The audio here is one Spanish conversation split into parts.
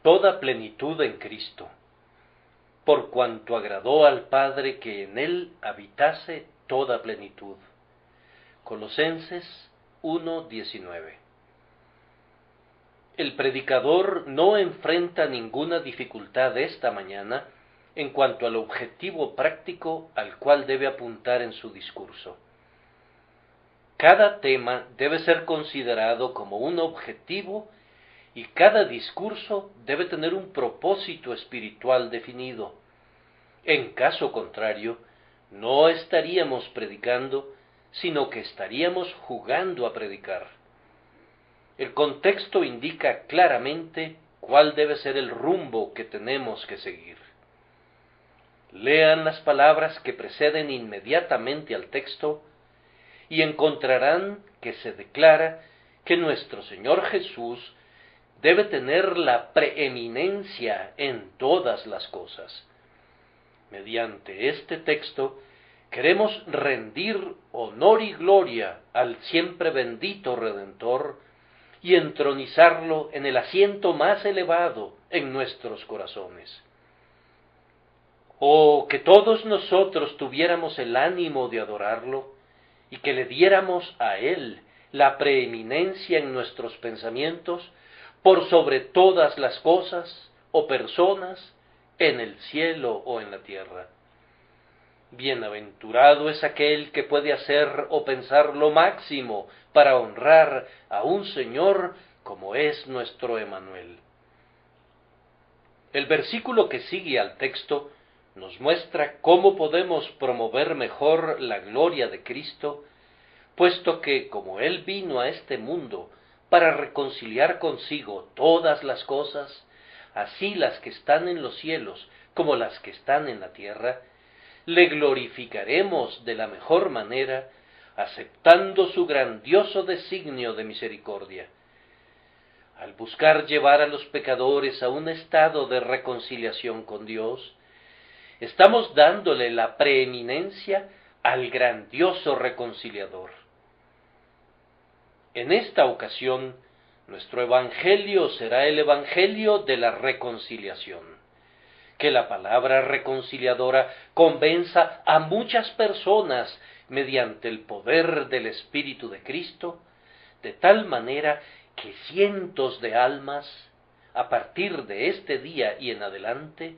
toda plenitud en Cristo, por cuanto agradó al Padre que en él habitase toda plenitud. Colosenses 1:19. El predicador no enfrenta ninguna dificultad esta mañana en cuanto al objetivo práctico al cual debe apuntar en su discurso. Cada tema debe ser considerado como un objetivo y cada discurso debe tener un propósito espiritual definido. En caso contrario, no estaríamos predicando, sino que estaríamos jugando a predicar. El contexto indica claramente cuál debe ser el rumbo que tenemos que seguir. Lean las palabras que preceden inmediatamente al texto y encontrarán que se declara que nuestro Señor Jesús debe tener la preeminencia en todas las cosas. Mediante este texto queremos rendir honor y gloria al siempre bendito Redentor y entronizarlo en el asiento más elevado en nuestros corazones. Oh, que todos nosotros tuviéramos el ánimo de adorarlo y que le diéramos a Él la preeminencia en nuestros pensamientos por sobre todas las cosas o personas en el cielo o en la tierra. Bienaventurado es aquel que puede hacer o pensar lo máximo para honrar a un Señor como es nuestro Emmanuel. El versículo que sigue al texto nos muestra cómo podemos promover mejor la gloria de Cristo, puesto que, como Él vino a este mundo para reconciliar consigo todas las cosas, así las que están en los cielos como las que están en la tierra, le glorificaremos de la mejor manera, aceptando su grandioso designio de misericordia. Al buscar llevar a los pecadores a un estado de reconciliación con Dios, estamos dándole la preeminencia al grandioso reconciliador. En esta ocasión, nuestro evangelio será el evangelio de la reconciliación. Que la palabra reconciliadora convenza a muchas personas mediante el poder del Espíritu de Cristo, de tal manera que cientos de almas, a partir de este día y en adelante,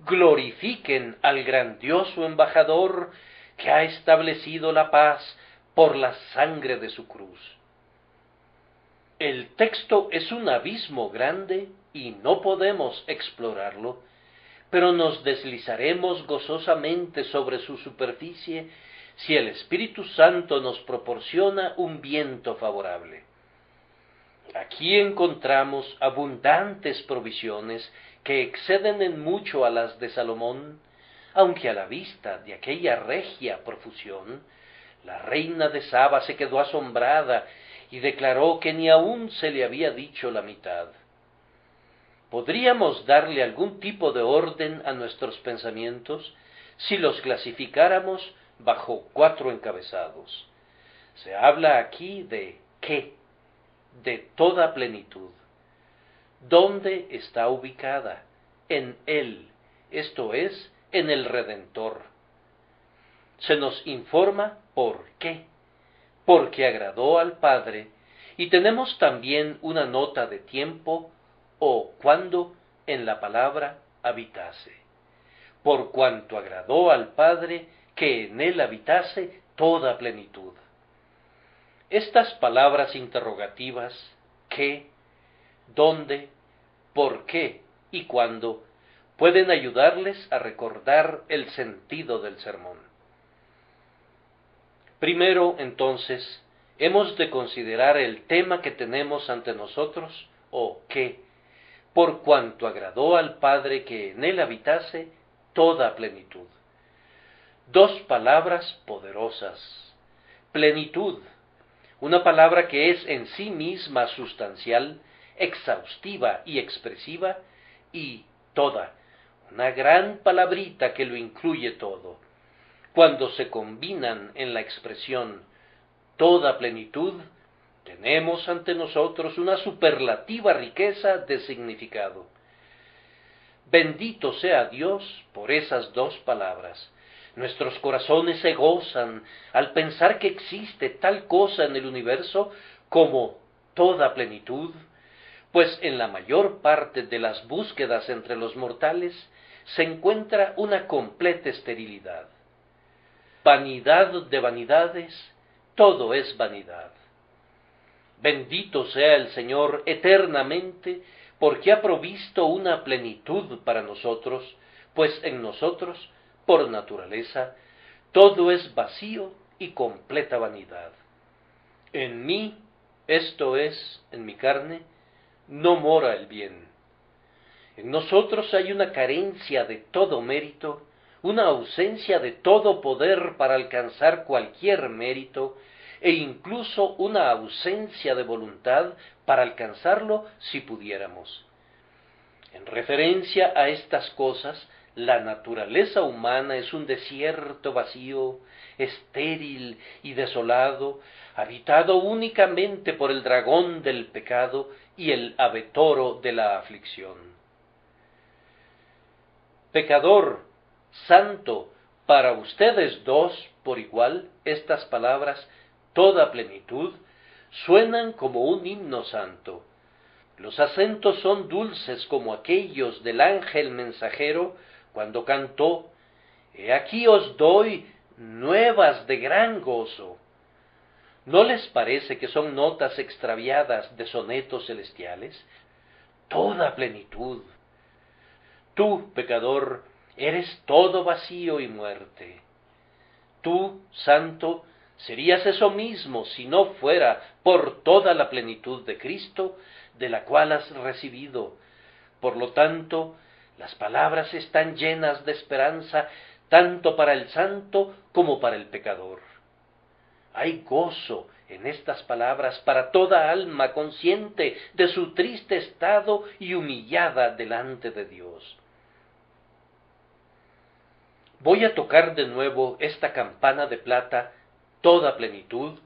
glorifiquen al grandioso embajador que ha establecido la paz por la sangre de su cruz. El texto es un abismo grande y no podemos explorarlo, pero nos deslizaremos gozosamente sobre su superficie si el Espíritu Santo nos proporciona un viento favorable. Aquí encontramos abundantes provisiones que exceden en mucho a las de Salomón, aunque a la vista de aquella regia profusión, la reina de Saba se quedó asombrada y declaró que ni aún se le había dicho la mitad. ¿Podríamos darle algún tipo de orden a nuestros pensamientos si los clasificáramos bajo 4 encabezados? Se habla aquí de ¿qué? De toda plenitud. ¿Dónde está ubicada? En Él, esto es, en el Redentor. Se nos informa por qué. Porque agradó al Padre, y tenemos también una nota de tiempo o cuando en la palabra habitase. Por cuanto agradó al Padre que en él habitase toda plenitud. Estas palabras interrogativas, ¿qué?, ¿dónde?, ¿por qué? Y ¿cuándo?, pueden ayudarles a recordar el sentido del sermón. Primero, entonces, hemos de considerar el tema que tenemos ante nosotros, o ¿qué?, por cuanto agradó al Padre que en él habitase toda plenitud. Dos palabras poderosas. Plenitud, una palabra que es en sí misma sustancial, exhaustiva y expresiva, y toda, una gran palabrita que lo incluye todo. Cuando se combinan en la expresión toda plenitud, tenemos ante nosotros una superlativa riqueza de significado. Bendito sea Dios por esas dos palabras. Nuestros corazones se gozan al pensar que existe tal cosa en el universo como toda plenitud, pues en la mayor parte de las búsquedas entre los mortales se encuentra una completa esterilidad. Vanidad de vanidades, todo es vanidad. Bendito sea el Señor eternamente, porque ha provisto una plenitud para nosotros, pues en nosotros, por naturaleza, todo es vacío y completa vanidad. En mí, esto es, en mi carne, no mora el bien. En nosotros hay una carencia de todo mérito, una ausencia de todo poder para alcanzar cualquier mérito, e incluso una ausencia de voluntad para alcanzarlo si pudiéramos. En referencia a estas cosas, la naturaleza humana es un desierto vacío, estéril y desolado, habitado únicamente por el dragón del pecado y el abetoro de la aflicción. Pecador, santo, para ustedes dos, por igual, estas palabras, toda plenitud, suenan como un himno santo. Los acentos son dulces como aquellos del ángel mensajero cuando cantó: «He aquí os doy nuevas de gran gozo». ¿No les parece que son notas extraviadas de sonetos celestiales? Toda plenitud. Tú, pecador, eres todo vacío y muerte. Tú, santo, serías eso mismo si no fuera por toda la plenitud de Cristo, de la cual has recibido. Por lo tanto, las palabras están llenas de esperanza, tanto para el santo como para el pecador. Hay gozo en estas palabras para toda alma consciente de su triste estado y humillada delante de Dios. Voy a tocar de nuevo esta campana de plata, toda plenitud,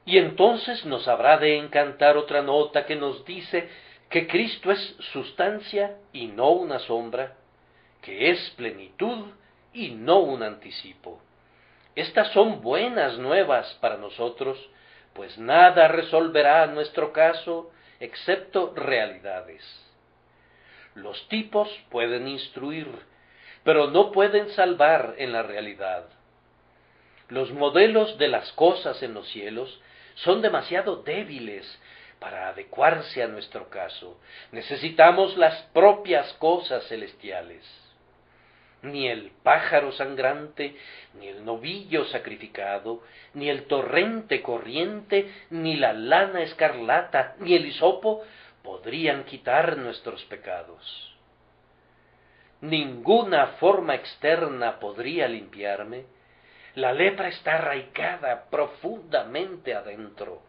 y entonces nos habrá de encantar otra nota que nos dice que Cristo es sustancia y no una sombra, que es plenitud y no un anticipo. Estas son buenas nuevas para nosotros, pues nada resolverá nuestro caso excepto realidades. Los tipos pueden instruir, pero no pueden salvar en la realidad. Los modelos de las cosas en los cielos son demasiado débiles para adecuarse a nuestro caso. Necesitamos las propias cosas celestiales. Ni el pájaro sangrante, ni el novillo sacrificado, ni el torrente corriente, ni la lana escarlata, ni el hisopo podrían quitar nuestros pecados. Ninguna forma externa podría limpiarme. La lepra está arraigada profundamente adentro.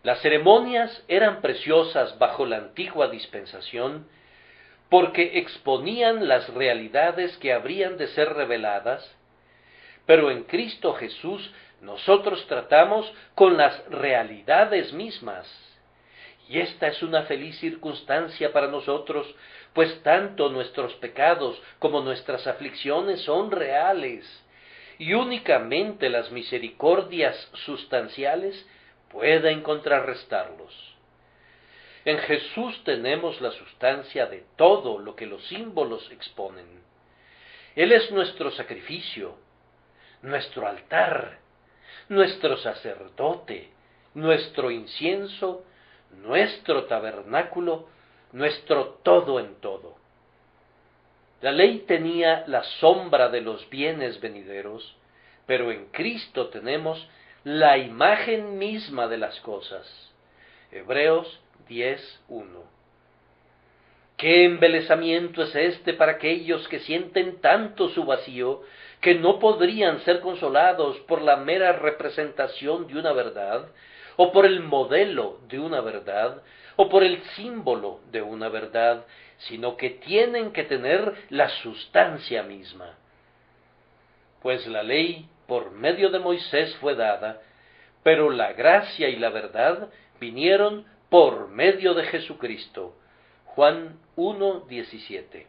Las ceremonias eran preciosas bajo la antigua dispensación porque exponían las realidades que habrían de ser reveladas, pero en Cristo Jesús nosotros tratamos con las realidades mismas. Y esta es una feliz circunstancia para nosotros, pues tanto nuestros pecados como nuestras aflicciones son reales, y únicamente las misericordias sustanciales pueden contrarrestarlos. En Jesús tenemos la sustancia de todo lo que los símbolos exponen. Él es nuestro sacrificio, nuestro altar, nuestro sacerdote, nuestro incienso, nuestro tabernáculo, nuestro todo en todo. La ley tenía la sombra de los bienes venideros, pero en Cristo tenemos la imagen misma de las cosas. Hebreos 10:1. ¿Qué embelesamiento es este para aquellos que sienten tanto su vacío que no podrían ser consolados por la mera representación de una verdad, o por el modelo de una verdad, o por el símbolo de una verdad, sino que tienen que tener la sustancia misma? Pues la ley por medio de Moisés fue dada, pero la gracia y la verdad vinieron por medio de Jesucristo. Juan 1:17.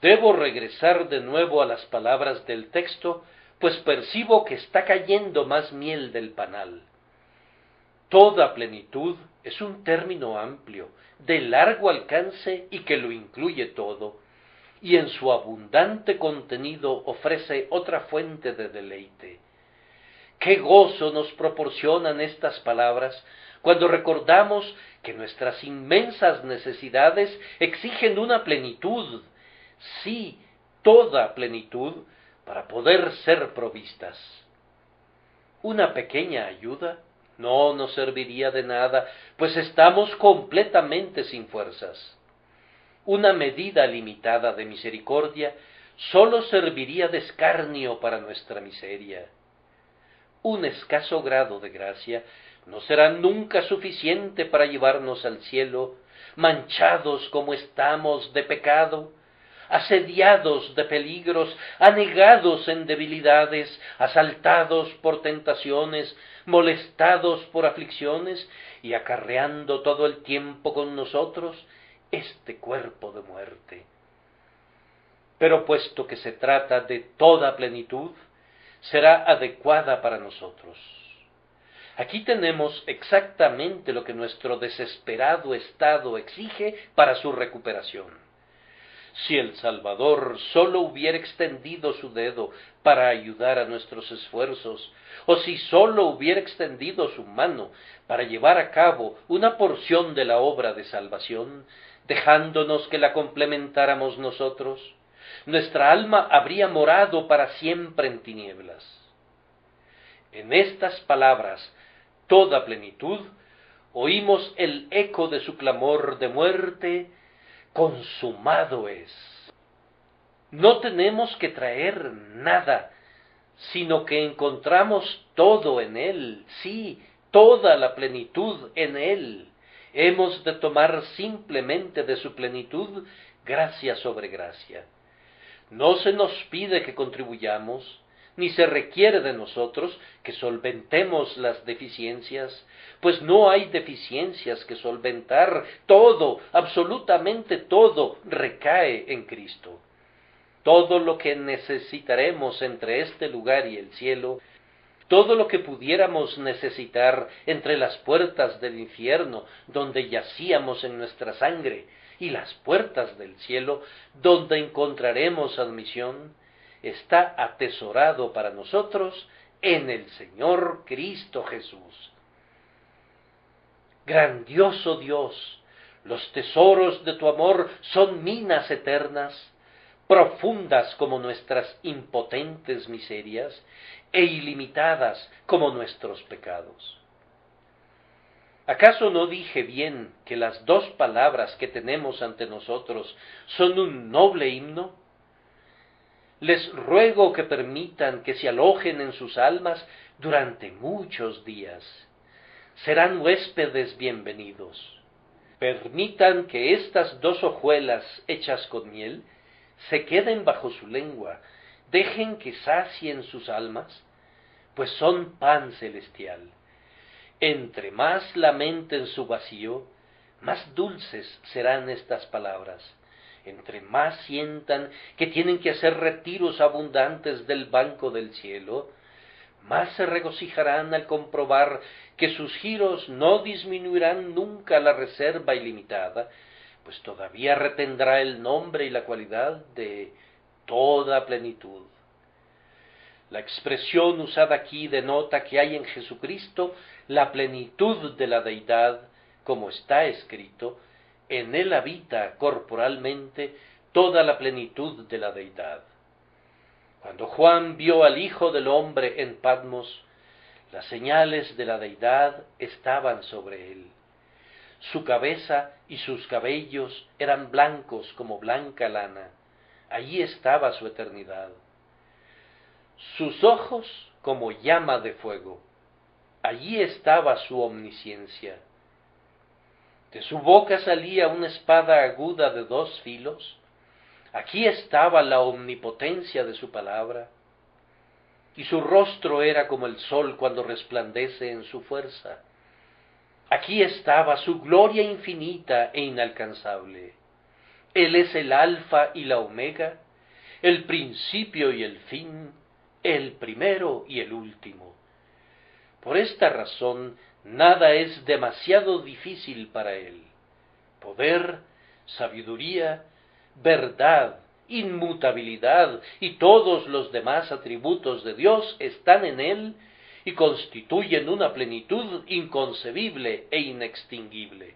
Debo regresar de nuevo a las palabras del texto, pues percibo que está cayendo más miel del panal. Toda plenitud es un término amplio, de largo alcance y que lo incluye todo, y en su abundante contenido ofrece otra fuente de deleite. Qué gozo nos proporcionan estas palabras cuando recordamos que nuestras inmensas necesidades exigen una plenitud, sí, toda plenitud, para poder ser provistas. Una pequeña ayuda no nos serviría de nada, pues estamos completamente sin fuerzas. Una medida limitada de misericordia sólo serviría de escarnio para nuestra miseria. Un escaso grado de gracia no será nunca suficiente para llevarnos al cielo, manchados como estamos de pecado, asediados de peligros, anegados en debilidades, asaltados por tentaciones, molestados por aflicciones y acarreando todo el tiempo con nosotros este cuerpo de muerte. Pero puesto que se trata de toda plenitud, será adecuada para nosotros. Aquí tenemos exactamente lo que nuestro desesperado estado exige para su recuperación. Si el Salvador sólo hubiera extendido su dedo para ayudar a nuestros esfuerzos, o si sólo hubiera extendido su mano para llevar a cabo una porción de la obra de salvación, dejándonos que la complementáramos nosotros, nuestra alma habría morado para siempre en tinieblas. En estas palabras, toda plenitud, oímos el eco de su clamor de muerte: consumado es. No tenemos que traer nada, sino que encontramos todo en Él, sí, toda la plenitud en Él. Hemos de tomar simplemente de su plenitud gracia sobre gracia. No se nos pide que contribuyamos, ni se requiere de nosotros que solventemos las deficiencias, pues no hay deficiencias que solventar. Todo, absolutamente todo, recae en Cristo. Todo lo que necesitaremos entre este lugar y el cielo, todo lo que pudiéramos necesitar entre las puertas del infierno, donde yacíamos en nuestra sangre, y las puertas del cielo, donde encontraremos admisión, está atesorado para nosotros en el Señor Cristo Jesús. Grandioso Dios, los tesoros de tu amor son minas eternas, profundas como nuestras impotentes miserias e ilimitadas como nuestros pecados. ¿Acaso no dije bien que las dos palabras que tenemos ante nosotros son un noble himno? Les ruego que permitan que se alojen en sus almas durante muchos días. Serán huéspedes bienvenidos. Permitan que estas dos hojuelas hechas con miel se queden bajo su lengua, dejen que sacien sus almas, pues son pan celestial. Entre más lamenten su vacío, más dulces serán estas palabras. Entre más sientan que tienen que hacer retiros abundantes del banco del cielo, más se regocijarán al comprobar que sus giros no disminuirán nunca la reserva ilimitada, pues todavía retendrá el nombre y la cualidad de toda plenitud. La expresión usada aquí denota que hay en Jesucristo la plenitud de la deidad, como está escrito: en él habita corporalmente toda la plenitud de la deidad. Cuando Juan vio al Hijo del Hombre en Patmos, las señales de la deidad estaban sobre él. Su cabeza y sus cabellos eran blancos como blanca lana. Allí estaba su eternidad. Sus ojos como llama de fuego. Allí estaba su omnisciencia. De su boca salía una espada aguda de 2 filos. Aquí estaba la omnipotencia de su palabra. Y su rostro era como el sol cuando resplandece en su fuerza. Aquí estaba su gloria infinita e inalcanzable. Él es el alfa y la omega, el principio y el fin, el primero y el último. Por esta razón, nada es demasiado difícil para él. Poder, sabiduría, verdad, inmutabilidad y todos los demás atributos de Dios están en él y constituyen una plenitud inconcebible e inextinguible.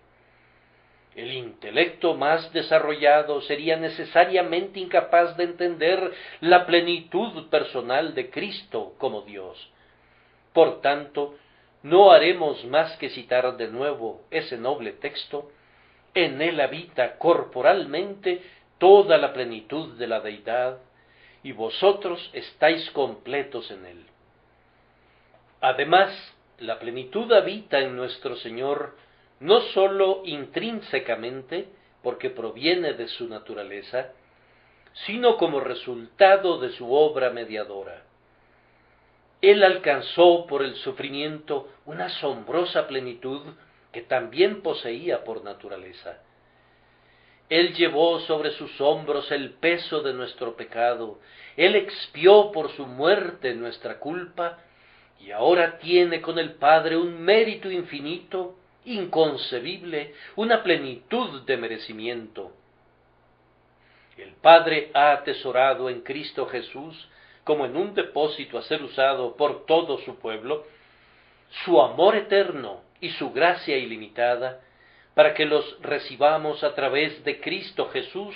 El intelecto más desarrollado sería necesariamente incapaz de entender la plenitud personal de Cristo como Dios. Por tanto, no haremos más que citar de nuevo ese noble texto: en él habita corporalmente toda la plenitud de la deidad, y vosotros estáis completos en él. Además, la plenitud habita en nuestro Señor no sólo intrínsecamente, porque proviene de su naturaleza, sino como resultado de su obra mediadora. Él alcanzó por el sufrimiento una asombrosa plenitud que también poseía por naturaleza. Él llevó sobre sus hombros el peso de nuestro pecado, Él expió por su muerte nuestra culpa, y ahora tiene con el Padre un mérito infinito, inconcebible, una plenitud de merecimiento. El Padre ha atesorado en Cristo Jesús, como en un depósito a ser usado por todo su pueblo, su amor eterno y su gracia ilimitada, para que los recibamos a través de Cristo Jesús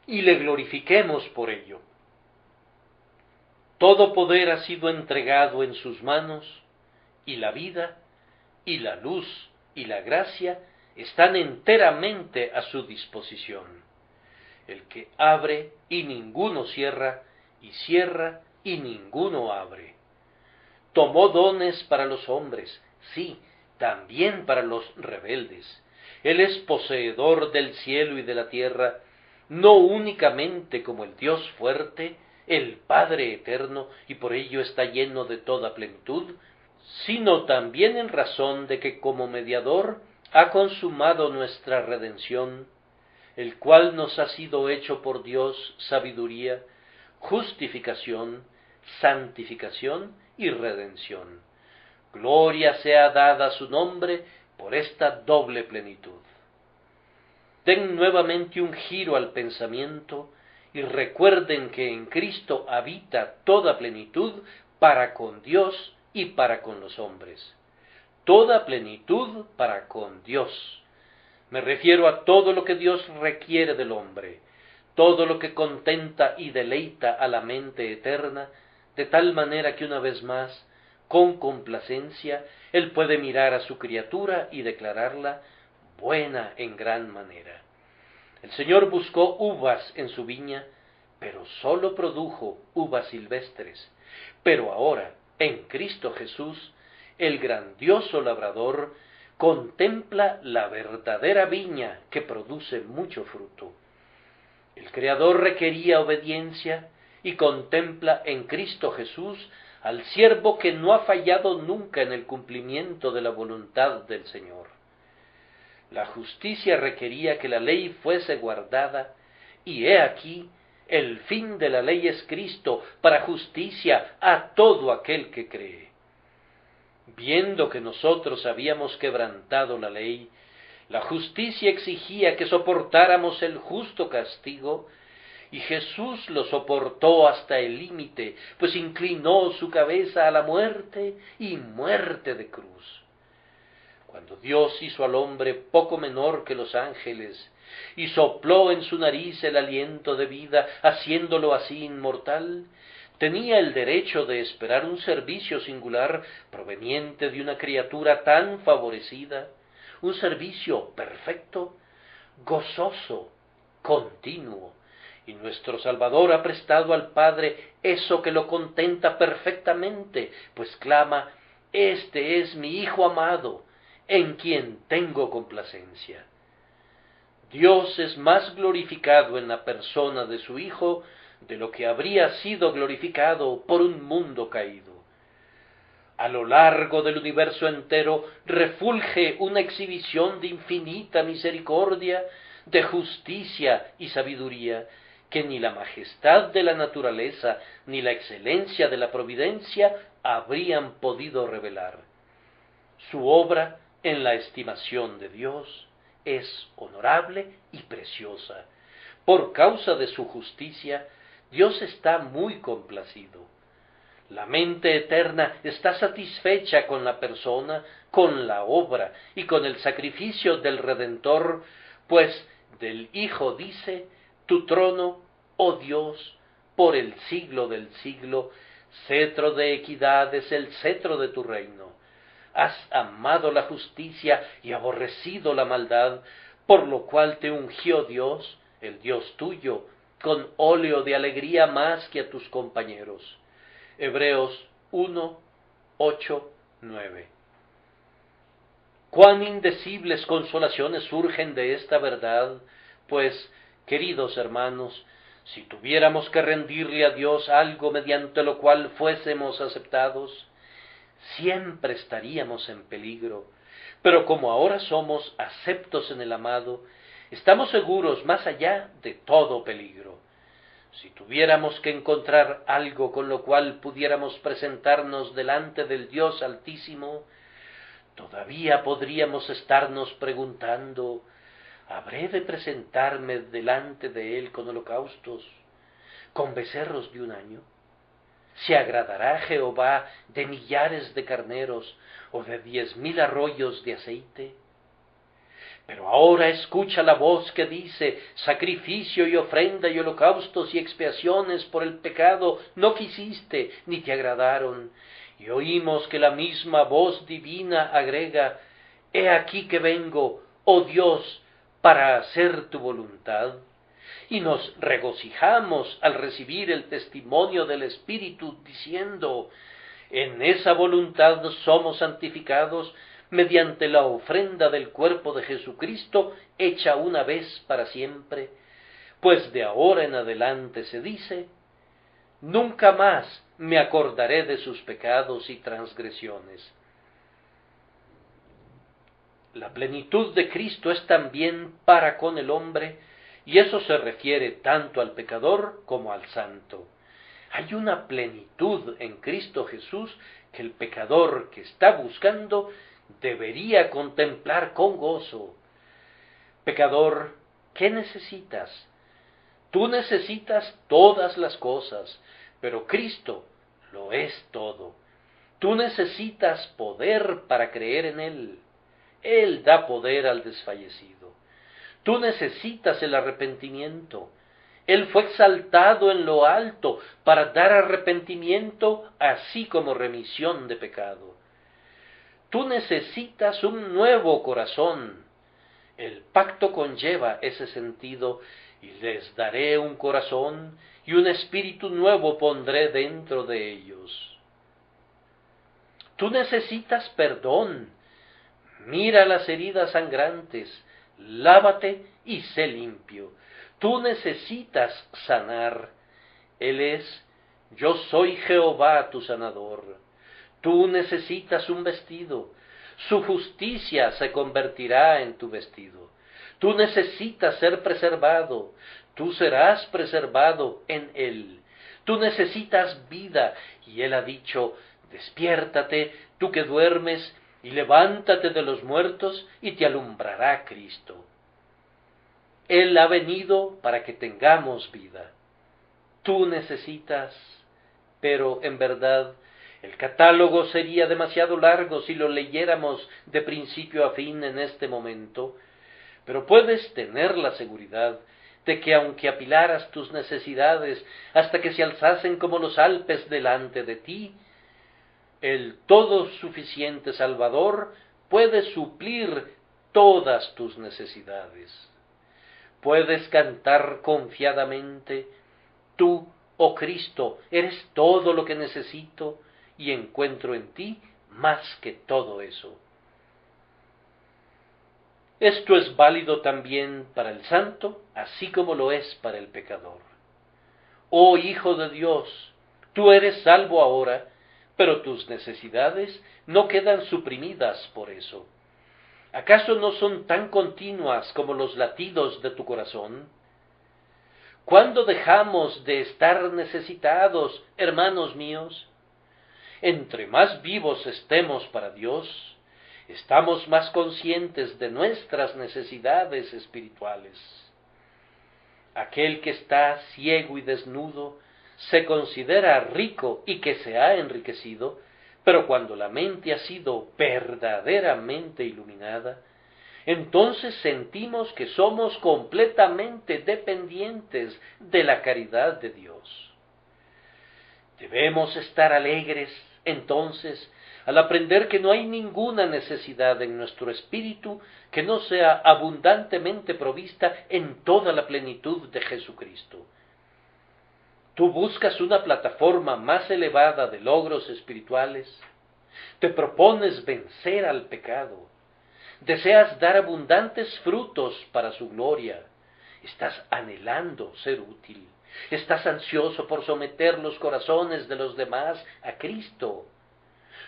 y le glorifiquemos por ello. Todo poder ha sido entregado en sus manos, y la vida, y la luz, y la gracia están enteramente a su disposición. El que abre y ninguno cierra, y cierra y ninguno abre. Tomó dones para los hombres, sí, también para los rebeldes. Él es poseedor del cielo y de la tierra, no únicamente como el Dios fuerte, el Padre eterno, y por ello está lleno de toda plenitud, sino también en razón de que como mediador ha consumado nuestra redención, el cual nos ha sido hecho por Dios sabiduría, justificación, santificación y redención. Gloria sea dada a su nombre por esta doble plenitud. Den nuevamente un giro al pensamiento y recuerden que en Cristo habita toda plenitud para con Dios y para con los hombres. Toda plenitud para con Dios. Me refiero a todo lo que Dios requiere del hombre, todo lo que contenta y deleita a la mente eterna, de tal manera que una vez más, con complacencia, Él puede mirar a su criatura y declararla buena en gran manera. El Señor buscó uvas en su viña, pero sólo produjo uvas silvestres. Pero ahora, en Cristo Jesús, el grandioso labrador contempla la verdadera viña que produce mucho fruto. El Creador requería obediencia y contempla en Cristo Jesús al siervo que no ha fallado nunca en el cumplimiento de la voluntad del Señor. La justicia requería que la ley fuese guardada, y he aquí, el fin de la ley es Cristo para justicia a todo aquel que cree. Viendo que nosotros habíamos quebrantado la ley, la justicia exigía que soportáramos el justo castigo, y Jesús lo soportó hasta el límite, pues inclinó su cabeza a la muerte y muerte de cruz. Cuando Dios hizo al hombre poco menor que los ángeles, y sopló en su nariz el aliento de vida, haciéndolo así inmortal, tenía el derecho de esperar un servicio singular proveniente de una criatura tan favorecida, un servicio perfecto, gozoso, continuo, y nuestro Salvador ha prestado al Padre eso que lo contenta perfectamente, pues clama: «Este es mi Hijo amado, en quien tengo complacencia». Dios es más glorificado en la persona de su Hijo de lo que habría sido glorificado por un mundo caído. A lo largo del universo entero refulge una exhibición de infinita misericordia, de justicia y sabiduría, que ni la majestad de la naturaleza ni la excelencia de la providencia habrían podido revelar. Su obra, en la estimación de Dios, es honorable y preciosa. Por causa de su justicia, Dios está muy complacido. La mente eterna está satisfecha con la persona, con la obra y con el sacrificio del Redentor, pues del Hijo dice: tu trono, oh Dios, por el siglo del siglo, cetro de equidad es el cetro de tu reino. Has amado la justicia y aborrecido la maldad, por lo cual te ungió Dios, el Dios tuyo, con óleo de alegría más que a tus compañeros. Hebreos 1, 8, 9. Cuán indecibles consolaciones surgen de esta verdad, pues, queridos hermanos, si tuviéramos que rendirle a Dios algo mediante lo cual fuésemos aceptados, siempre estaríamos en peligro, pero como ahora somos aceptos en el amado, estamos seguros más allá de todo peligro. Si tuviéramos que encontrar algo con lo cual pudiéramos presentarnos delante del Dios Altísimo, todavía podríamos estarnos preguntando: ¿habré de presentarme delante de Él con holocaustos, con becerros de un año? ¿Se agradará Jehová de millares de carneros o de 10,000 arroyos de aceite? Pero ahora escucha la voz que dice: sacrificio y ofrenda y holocaustos y expiaciones por el pecado no quisiste ni te agradaron. Y oímos que la misma voz divina agrega: he aquí que vengo, oh Dios, para hacer tu voluntad. Y nos regocijamos al recibir el testimonio del Espíritu, diciendo: en esa voluntad somos santificados mediante la ofrenda del cuerpo de Jesucristo, hecha una vez para siempre, pues de ahora en adelante se dice: nunca más me acordaré de sus pecados y transgresiones. La plenitud de Cristo es también para con el hombre, y eso se refiere tanto al pecador como al santo. Hay una plenitud en Cristo Jesús que el pecador que está buscando debería contemplar con gozo. Pecador, ¿qué necesitas? Tú necesitas todas las cosas, pero Cristo lo es todo. Tú necesitas poder para creer en Él. Él da poder al desfallecido. Tú necesitas el arrepentimiento. Él fue exaltado en lo alto para dar arrepentimiento, así como remisión de pecado. Tú necesitas un nuevo corazón. El pacto conlleva ese sentido: y les daré un corazón, y un espíritu nuevo pondré dentro de ellos. Tú necesitas perdón. Mira las heridas sangrantes, lávate y sé limpio. Tú necesitas sanar. Él es: yo soy Jehová tu sanador. Tú necesitas un vestido. Su justicia se convertirá en tu vestido. Tú necesitas ser preservado. Tú serás preservado en Él. Tú necesitas vida, y Él ha dicho: despiértate, tú que duermes, y levántate de los muertos, y te alumbrará Cristo. Él ha venido para que tengamos vida. Tú necesitas, pero en verdad el catálogo sería demasiado largo si lo leyéramos de principio a fin en este momento, pero puedes tener la seguridad de que aunque apilaras tus necesidades hasta que se alzasen como los Alpes delante de ti, el todo suficiente Salvador puede suplir todas tus necesidades. Puedes cantar confiadamente: tú, oh Cristo, eres todo lo que necesito, y encuentro en ti más que todo eso. Esto es válido también para el santo, así como lo es para el pecador. Oh Hijo de Dios, tú eres salvo ahora, pero tus necesidades no quedan suprimidas por eso. ¿Acaso no son tan continuas como los latidos de tu corazón? ¿Cuándo dejamos de estar necesitados, hermanos míos? Entre más vivos estemos para Dios, estamos más conscientes de nuestras necesidades espirituales. Aquel que está ciego y desnudo se considera rico y que se ha enriquecido, pero cuando la mente ha sido verdaderamente iluminada, entonces sentimos que somos completamente dependientes de la caridad de Dios. Debemos estar alegres, entonces, al aprender que no hay ninguna necesidad en nuestro espíritu que no sea abundantemente provista en toda la plenitud de Jesucristo. Tú buscas una plataforma más elevada de logros espirituales, te propones vencer al pecado, deseas dar abundantes frutos para su gloria, estás anhelando ser útil, estás ansioso por someter los corazones de los demás a Cristo.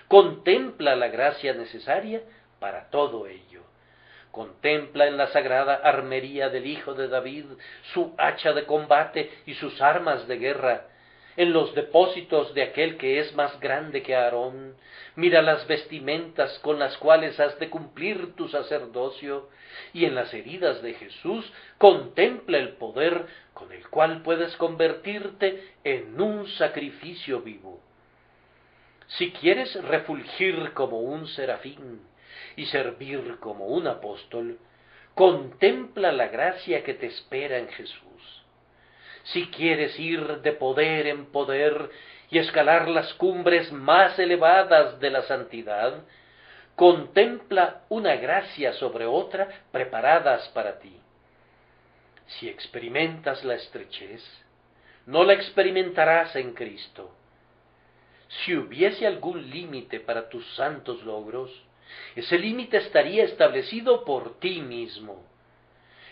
Contempla la gracia necesaria para todo ello. Contempla en la sagrada armería del Hijo de David su hacha de combate y sus armas de guerra, en los depósitos de aquel que es más grande que Aarón. Mira las vestimentas con las cuales has de cumplir tu sacerdocio, y en las heridas de Jesús contempla el poder con el cual puedes convertirte en un sacrificio vivo. Si quieres refulgir como un serafín y servir como un apóstol, contempla la gracia que te espera en Jesús. Si quieres ir de poder en poder y escalar las cumbres más elevadas de la santidad, contempla una gracia sobre otra preparadas para ti. Si experimentas la estrechez, no la experimentarás en Cristo. Si hubiese algún límite para tus santos logros, ese límite estaría establecido por ti mismo.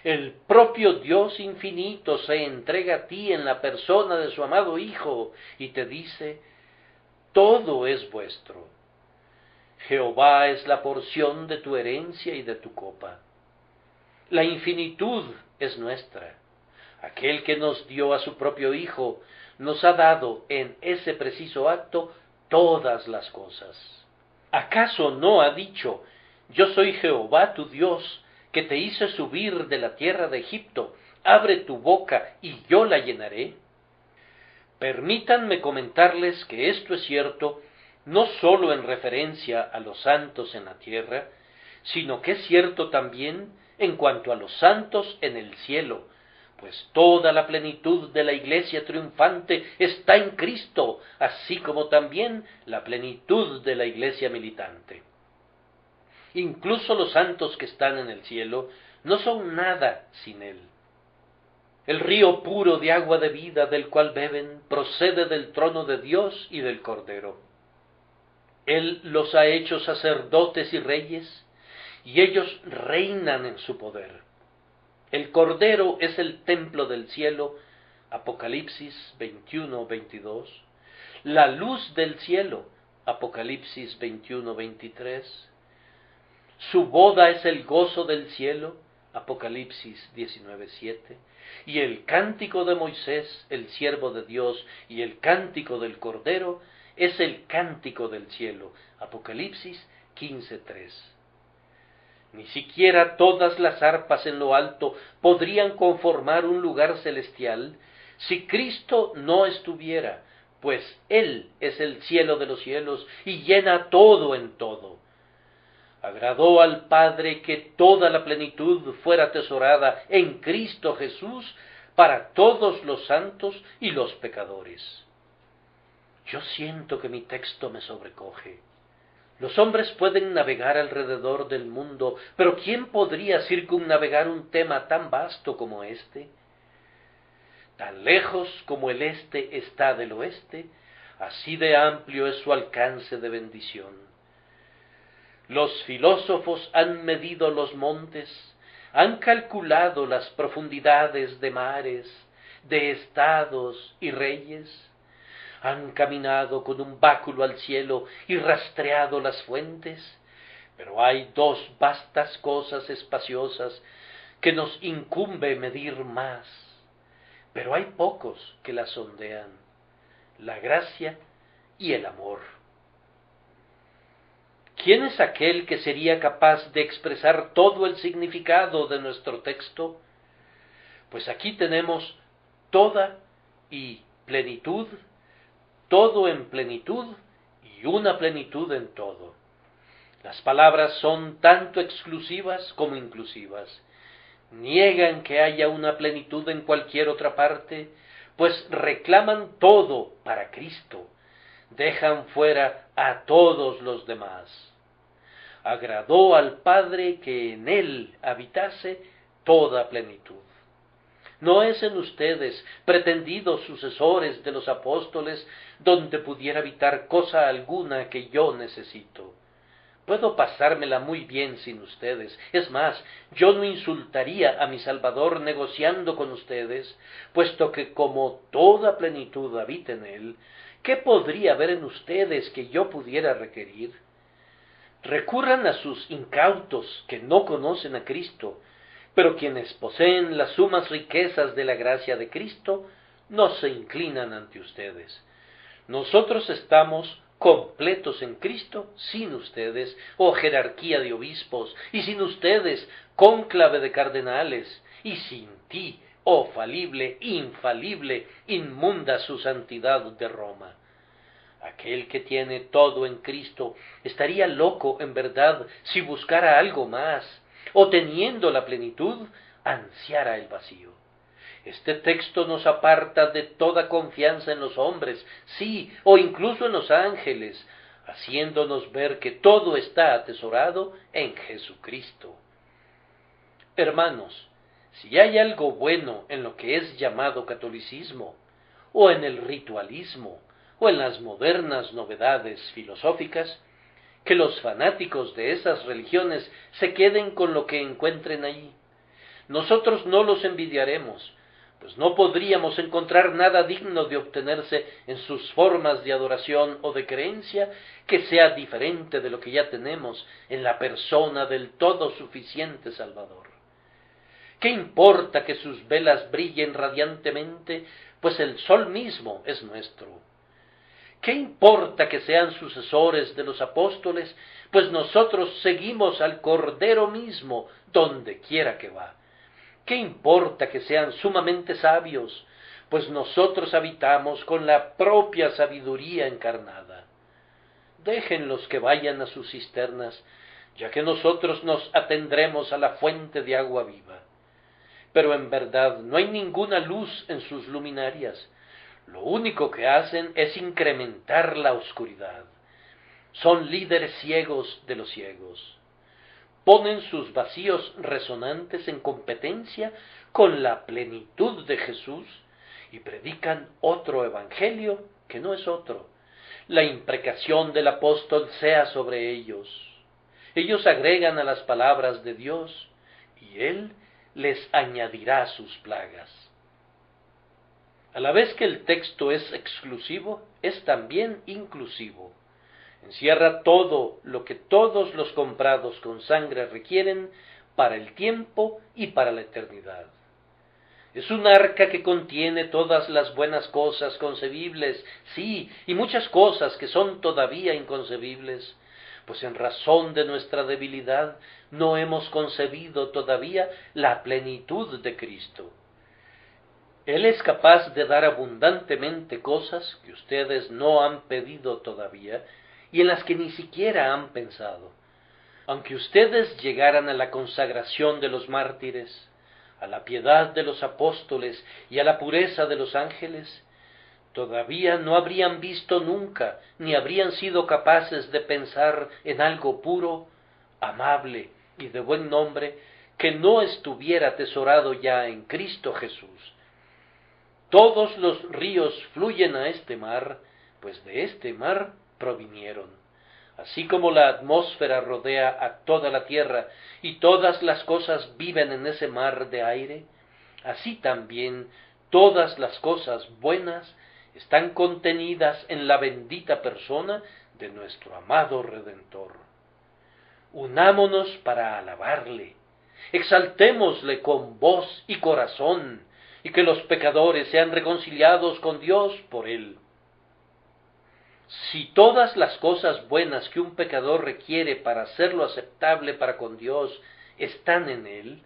El propio Dios infinito se entrega a ti en la persona de su amado Hijo y te dice: todo es vuestro. Jehová es la porción de tu herencia y de tu copa. La infinitud es nuestra. Aquel que nos dio a su propio Hijo nos ha dado en ese preciso acto todas las cosas. ¿Acaso no ha dicho: yo soy Jehová tu Dios, que te hice subir de la tierra de Egipto, abre tu boca y yo la llenaré? Permítanme comentarles que esto es cierto no sólo en referencia a los santos en la tierra, sino que es cierto también en cuanto a los santos en el cielo, pues toda la plenitud de la Iglesia triunfante está en Cristo, así como también la plenitud de la Iglesia militante. Incluso los santos que están en el cielo no son nada sin Él. El río puro de agua de vida del cual beben procede del trono de Dios y del Cordero. Él los ha hecho sacerdotes y reyes, y ellos reinan en su poder. El Cordero es el templo del cielo, Apocalipsis 21-22, la luz del cielo, Apocalipsis 21-23, su boda es el gozo del cielo, Apocalipsis 19:7, y el cántico de Moisés, el siervo de Dios, y el cántico del Cordero es el cántico del cielo, Apocalipsis 15:3. Ni siquiera todas las arpas en lo alto podrían conformar un lugar celestial si Cristo no estuviera, pues Él es el cielo de los cielos y llena todo en todo. Agradó al Padre que toda la plenitud fuera atesorada en Cristo Jesús para todos los santos y los pecadores. Yo siento que mi texto me sobrecoge. Los hombres pueden navegar alrededor del mundo, pero ¿quién podría circunnavegar un tema tan vasto como este? Tan lejos como el este está del oeste, así de amplio es su alcance de bendición. Los filósofos han medido los montes, han calculado las profundidades de mares, de estados y reyes, han caminado con un báculo al cielo y rastreado las fuentes, pero hay dos vastas cosas espaciosas que nos incumbe medir más, pero hay pocos que las sondean: la gracia y el amor. ¿Quién es aquel que sería capaz de expresar todo el significado de nuestro texto? Pues aquí tenemos toda y plenitud, todo en plenitud y una plenitud en todo. Las palabras son tanto exclusivas como inclusivas. Niegan que haya una plenitud en cualquier otra parte, pues reclaman todo para Cristo, dejan fuera a todos los demás. Agradó al Padre que en él habitase toda plenitud. No es en ustedes, pretendidos sucesores de los apóstoles, donde pudiera habitar cosa alguna que yo necesito. Puedo pasármela muy bien sin ustedes. Es más, yo no insultaría a mi Salvador negociando con ustedes, puesto que como toda plenitud habita en él, ¿qué podría haber en ustedes que yo pudiera requerir? Recurran a sus incautos que no conocen a Cristo, pero quienes poseen las sumas riquezas de la gracia de Cristo no se inclinan ante ustedes. Nosotros estamos completos en Cristo, sin ustedes, oh jerarquía de obispos, y sin ustedes, cónclave de cardenales, y sin ti, oh falible, infalible, inmunda su santidad de Roma. Aquel que tiene todo en Cristo estaría loco en verdad si buscara algo más, o teniendo la plenitud, ansiara el vacío. Este texto nos aparta de toda confianza en los hombres, sí, o incluso en los ángeles, haciéndonos ver que todo está atesorado en Jesucristo. Hermanos, si hay algo bueno en lo que es llamado catolicismo, o en el ritualismo, o en las modernas novedades filosóficas, que los fanáticos de esas religiones se queden con lo que encuentren allí. Nosotros no los envidiaremos, pues no podríamos encontrar nada digno de obtenerse en sus formas de adoración o de creencia que sea diferente de lo que ya tenemos en la persona del todo suficiente Salvador. ¿Qué importa que sus velas brillen radiantemente, pues el sol mismo es nuestro? ¿Qué importa que sean sucesores de los apóstoles, pues nosotros seguimos al Cordero mismo donde quiera que va? ¿Qué importa que sean sumamente sabios, pues nosotros habitamos con la propia sabiduría encarnada? Déjenlos que vayan a sus cisternas, ya que nosotros nos atendremos a la fuente de agua viva. Pero en verdad no hay ninguna luz en sus luminarias. Lo único que hacen es incrementar la oscuridad. Son líderes ciegos de los ciegos. Ponen sus vacíos resonantes en competencia con la plenitud de Jesús y predican otro evangelio que no es otro. La imprecación del apóstol sea sobre ellos. Ellos agregan a las palabras de Dios y Él les añadirá sus plagas. A la vez que el texto es exclusivo, es también inclusivo. Encierra todo lo que todos los comprados con sangre requieren para el tiempo y para la eternidad. Es un arca que contiene todas las buenas cosas concebibles, sí, y muchas cosas que son todavía inconcebibles, pues en razón de nuestra debilidad no hemos concebido todavía la plenitud de Cristo. Él es capaz de dar abundantemente cosas que ustedes no han pedido todavía y en las que ni siquiera han pensado. Aunque ustedes llegaran a la consagración de los mártires, a la piedad de los apóstoles y a la pureza de los ángeles, todavía no habrían visto nunca, ni habrían sido capaces de pensar en algo puro, amable y de buen nombre que no estuviera atesorado ya en Cristo Jesús. Todos los ríos fluyen a este mar, pues de este mar provinieron. Así como la atmósfera rodea a toda la tierra y todas las cosas viven en ese mar de aire, así también todas las cosas buenas están contenidas en la bendita persona de nuestro amado Redentor. Unámonos para alabarle, exaltémosle con voz y corazón, y que los pecadores sean reconciliados con Dios por él. Si todas las cosas buenas que un pecador requiere para hacerlo aceptable para con Dios están en él,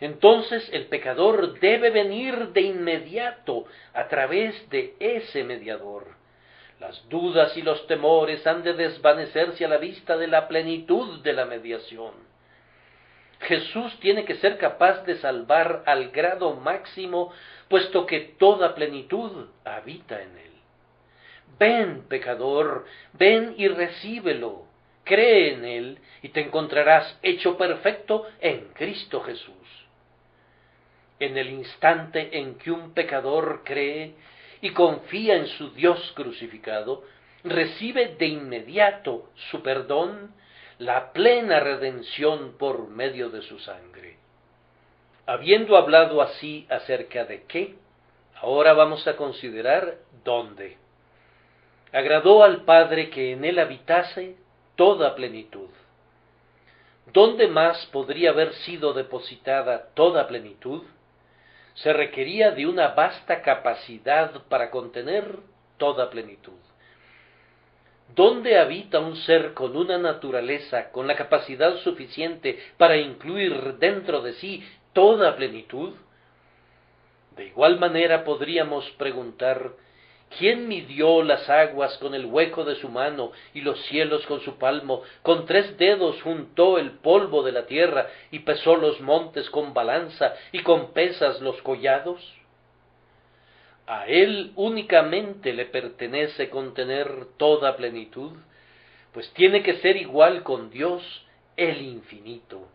entonces el pecador debe venir de inmediato a través de ese mediador. Las dudas y los temores han de desvanecerse a la vista de la plenitud de la mediación. Jesús tiene que ser capaz de salvar al grado máximo, puesto que toda plenitud habita en él. Ven, pecador, ven y recíbelo, cree en él y te encontrarás hecho perfecto en Cristo Jesús. En el instante en que un pecador cree y confía en su Dios crucificado, recibe de inmediato su perdón, la plena redención por medio de su sangre. Habiendo hablado así acerca de qué, ahora vamos a considerar dónde. Agradó al Padre que en él habitase toda plenitud. ¿Dónde más podría haber sido depositada toda plenitud? Se requería de una vasta capacidad para contener toda plenitud. ¿Dónde habita un ser con una naturaleza, con la capacidad suficiente para incluir dentro de sí toda plenitud? De igual manera podríamos preguntar, ¿quién midió las aguas con el hueco de su mano y los cielos con su palmo? Con 3 dedos juntó el polvo de la tierra y pesó los montes con balanza y con pesas los collados. A él únicamente le pertenece contener toda plenitud, pues tiene que ser igual con Dios, el infinito.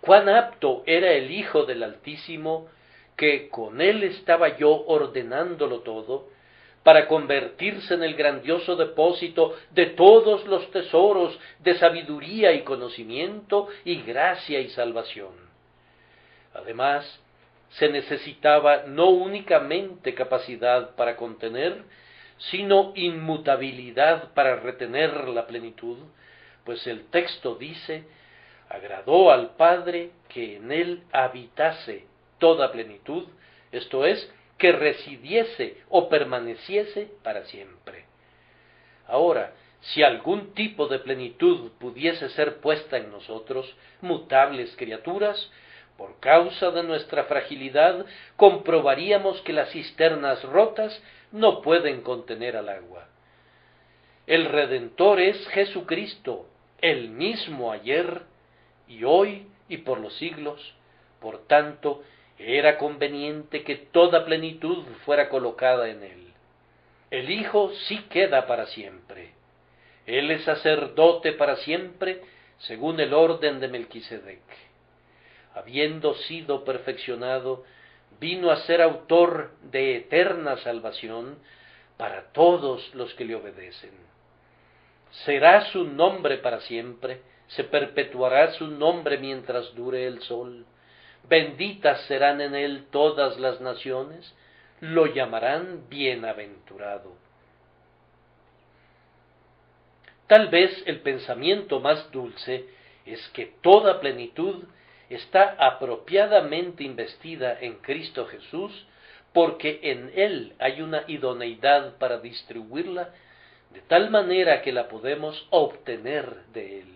Cuán apto era el Hijo del Altísimo, que con él estaba yo ordenándolo todo, para convertirse en el grandioso depósito de todos los tesoros de sabiduría y conocimiento y gracia y salvación. Además, se necesitaba no únicamente capacidad para contener, sino inmutabilidad para retener la plenitud, pues el texto dice, agradó al Padre que en él habitase toda plenitud, esto es, que residiese o permaneciese para siempre. Ahora, si algún tipo de plenitud pudiese ser puesta en nosotros, mutables criaturas, por causa de nuestra fragilidad, comprobaríamos que las cisternas rotas no pueden contener al agua. El Redentor es Jesucristo, el mismo ayer y hoy y por los siglos. Por tanto, era conveniente que toda plenitud fuera colocada en él. El Hijo sí queda para siempre. Él es sacerdote para siempre, según el orden de Melquisedec. Habiendo sido perfeccionado, vino a ser autor de eterna salvación para todos los que le obedecen. Será su nombre para siempre, se perpetuará su nombre mientras dure el sol. Benditas serán en él todas las naciones, lo llamarán bienaventurado. Tal vez el pensamiento más dulce es que toda plenitud está apropiadamente investida en Cristo Jesús, porque en él hay una idoneidad para distribuirla, de tal manera que la podemos obtener de él.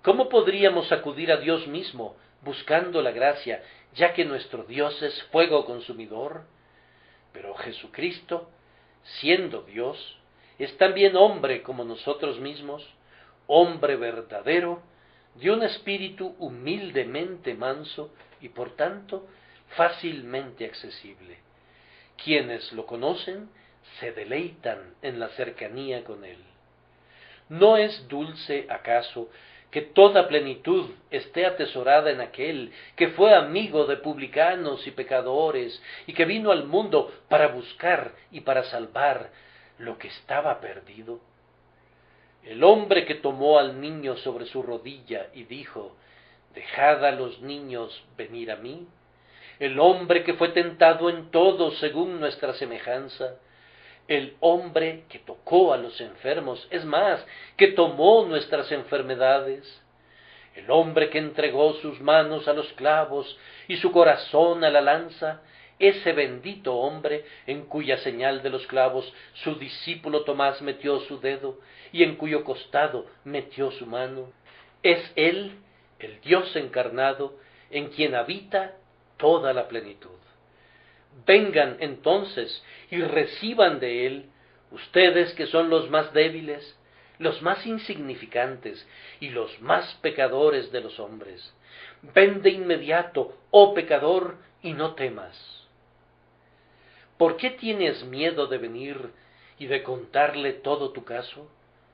¿Cómo podríamos acudir a Dios mismo buscando la gracia, ya que nuestro Dios es fuego consumidor? Pero Jesucristo, siendo Dios, es también hombre como nosotros mismos, hombre verdadero, de un espíritu humildemente manso y por tanto fácilmente accesible. Quienes lo conocen se deleitan en la cercanía con él. ¿No es dulce, acaso, que toda plenitud esté atesorada en aquel que fue amigo de publicanos y pecadores y que vino al mundo para buscar y para salvar lo que estaba perdido? El hombre que tomó al niño sobre su rodilla y dijo, dejad a los niños venir a mí, el hombre que fue tentado en todo según nuestra semejanza, el hombre que tocó a los enfermos, es más, que tomó nuestras enfermedades, el hombre que entregó sus manos a los clavos y su corazón a la lanza, ese bendito hombre en cuya señal de los clavos su discípulo Tomás metió su dedo y en cuyo costado metió su mano, es él, el Dios encarnado, en quien habita toda la plenitud. Vengan entonces y reciban de él, ustedes que son los más débiles, los más insignificantes y los más pecadores de los hombres. Ven de inmediato, oh pecador, y no temas. ¿Por qué tienes miedo de venir y de contarle todo tu caso?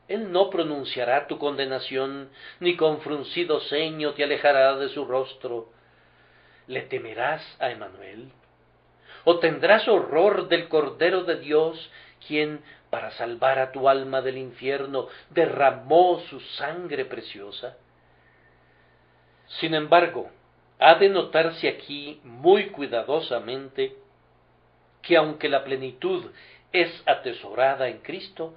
Él no pronunciará tu condenación, ni con fruncido ceño te alejará de su rostro. ¿Le temerás a Emmanuel? ¿O tendrás horror del Cordero de Dios, quien, para salvar a tu alma del infierno, derramó su sangre preciosa? Sin embargo, ha de notarse aquí muy cuidadosamente que aunque la plenitud es atesorada en Cristo,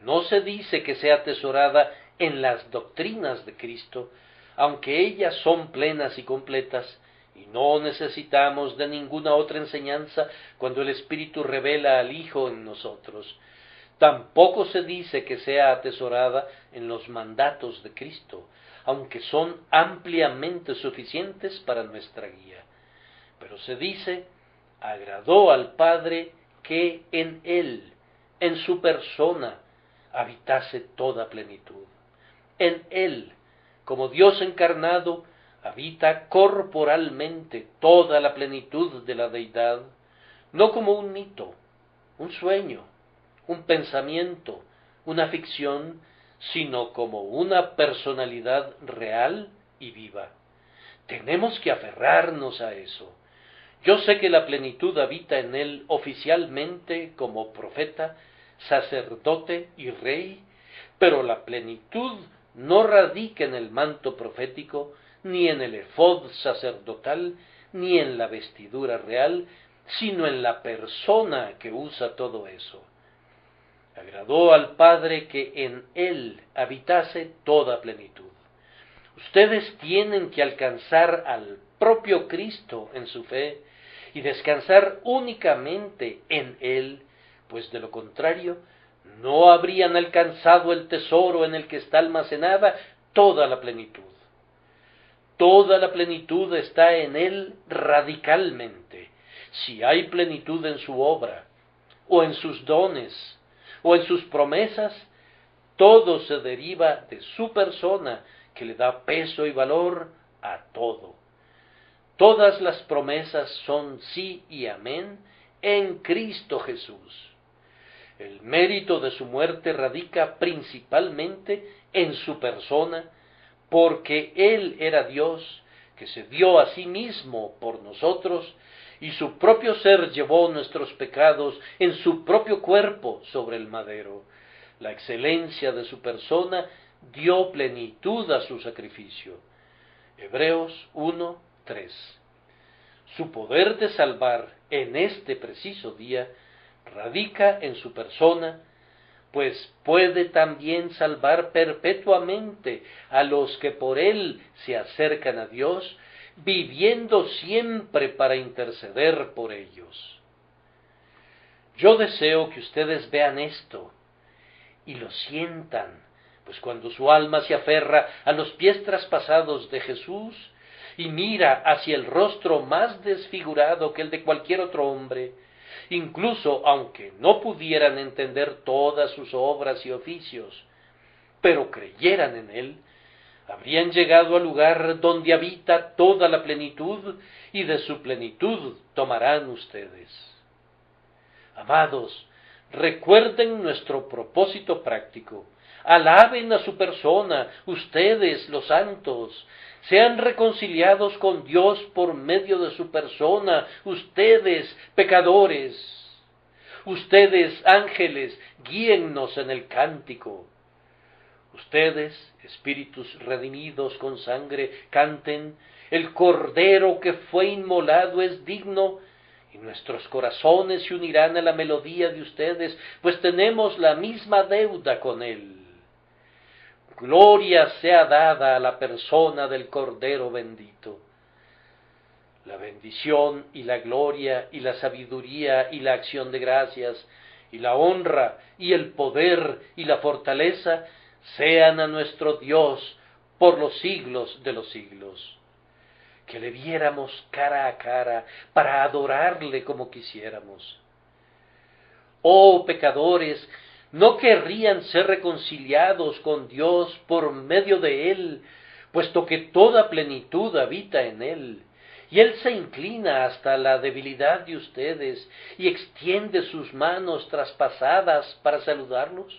no se dice que sea atesorada en las doctrinas de Cristo, aunque ellas son plenas y completas, y no necesitamos de ninguna otra enseñanza cuando el Espíritu revela al Hijo en nosotros. Tampoco se dice que sea atesorada en los mandatos de Cristo, aunque son ampliamente suficientes para nuestra guía. Pero se dice: agradó al Padre que en Él, en su persona, habitase toda plenitud. En Él, como Dios encarnado, habita corporalmente toda la plenitud de la deidad, no como un mito, un sueño, un pensamiento, una ficción, sino como una personalidad real y viva. Tenemos que aferrarnos a eso. Yo sé que la plenitud habita en él oficialmente como profeta, sacerdote y rey, pero la plenitud no radica en el manto profético, ni en el efod sacerdotal, ni en la vestidura real, sino en la persona que usa todo eso. Agradó al Padre que en él habitase toda plenitud. Ustedes tienen que alcanzar al propio Cristo en su fe y descansar únicamente en él, pues de lo contrario no habrían alcanzado el tesoro en el que está almacenada toda la plenitud. Toda la plenitud está en él radicalmente. Si hay plenitud en su obra, o en sus dones, o en sus promesas, todo se deriva de su persona, que le da peso y valor a todo. Todas las promesas son sí y amén en Cristo Jesús. El mérito de su muerte radica principalmente en su persona, porque Él era Dios, que se dio a sí mismo por nosotros, y su propio ser llevó nuestros pecados en su propio cuerpo sobre el madero. La excelencia de su persona dio plenitud a su sacrificio. Hebreos 1:3. Su poder de salvar en este preciso día radica en su persona, pues puede también salvar perpetuamente a los que por él se acercan a Dios, viviendo siempre para interceder por ellos. Yo deseo que ustedes vean esto y lo sientan, pues cuando su alma se aferra a los pies traspasados de Jesús y mira hacia el rostro más desfigurado que el de cualquier otro hombre, incluso aunque no pudieran entender todas sus obras y oficios, pero creyeran en él, habrían llegado al lugar donde habita toda la plenitud, y de su plenitud tomarán ustedes. Amados, recuerden nuestro propósito práctico, alaben a su persona, ustedes los santos, sean reconciliados con Dios por medio de su persona, ustedes pecadores. Ustedes ángeles, guíennos en el cántico. Ustedes, espíritus redimidos con sangre, canten: el Cordero que fue inmolado es digno, y nuestros corazones se unirán a la melodía de ustedes, pues tenemos la misma deuda con Él. Gloria sea dada a la persona del Cordero bendito. La bendición y la gloria y la sabiduría y la acción de gracias y la honra y el poder y la fortaleza sean a nuestro Dios por los siglos de los siglos. Que le viéramos cara a cara para adorarle como quisiéramos. Oh pecadores, ¿no querrían ser reconciliados con Dios por medio de Él, puesto que toda plenitud habita en Él? Y Él se inclina hasta la debilidad de ustedes y extiende sus manos traspasadas para saludarlos.